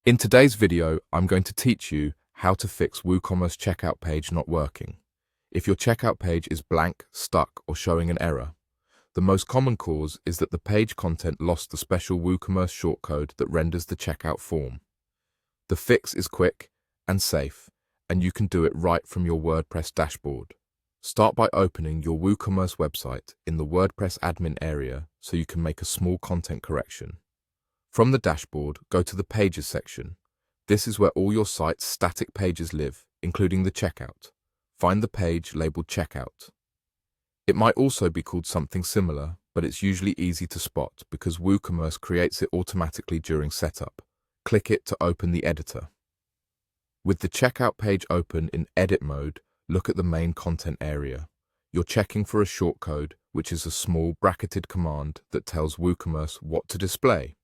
In today's video, I'm going to teach you how to fix WooCommerce checkout page not working. If your checkout page is blank, stuck, or showing an error, the most common cause is that the page content lost the special WooCommerce shortcode that renders the checkout form. The fix is quick and safe, and you can do it right from your WordPress dashboard. Start by opening your WooCommerce website in the WordPress admin area so you can make a small content correction. From the dashboard, go to the Pages section. This is where all your site's static pages live, including the checkout. Find the page labeled Checkout. It might also be called something similar, but it's usually easy to spot because WooCommerce creates it automatically during setup. Click it to open the editor. With the checkout page open in edit mode, look at the main content area. You're checking for a shortcode, which is a small bracketed command that tells WooCommerce what to display.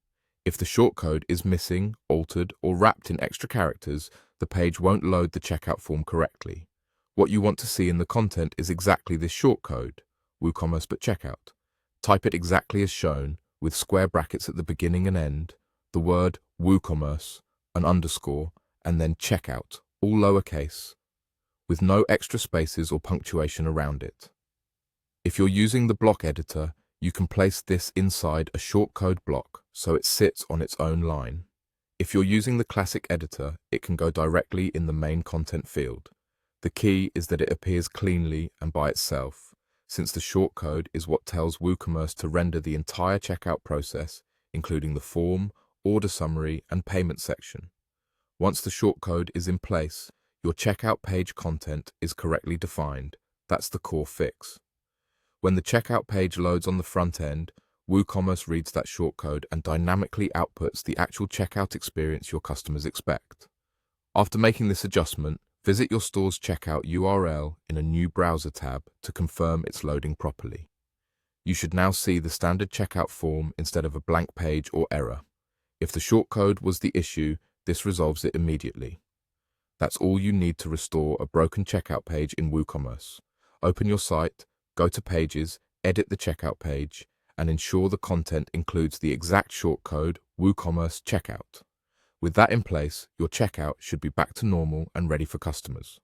If the shortcode is missing, altered, or wrapped in extra characters, the page won't load the checkout form correctly. What you want to see in the content is exactly this shortcode, WooCommerce but checkout. Type it exactly as shown, with square brackets at the beginning and end, the word WooCommerce, an underscore, and then checkout, all lowercase, with no extra spaces or punctuation around it. If you're using the block editor, you can place this inside a shortcode block so it sits on its own line. If you're using the classic editor, it can go directly in the main content field. The key is that it appears cleanly and by itself, since the shortcode is what tells WooCommerce to render the entire checkout process, including the form, order summary, and payment section. Once the shortcode is in place, your checkout page content is correctly defined. That's the core fix. When the checkout page loads on the front end, WooCommerce reads that shortcode and dynamically outputs the actual checkout experience your customers expect. After making this adjustment, visit your store's checkout URL in a new browser tab to confirm it's loading properly. You should now see the standard checkout form instead of a blank page or error. If the shortcode was the issue, this resolves it immediately. That's all you need to restore a broken checkout page in WooCommerce. Open your site, go to Pages, edit the checkout page, and ensure the content includes the exact shortcode WooCommerce checkout. With that in place, your checkout should be back to normal and ready for customers.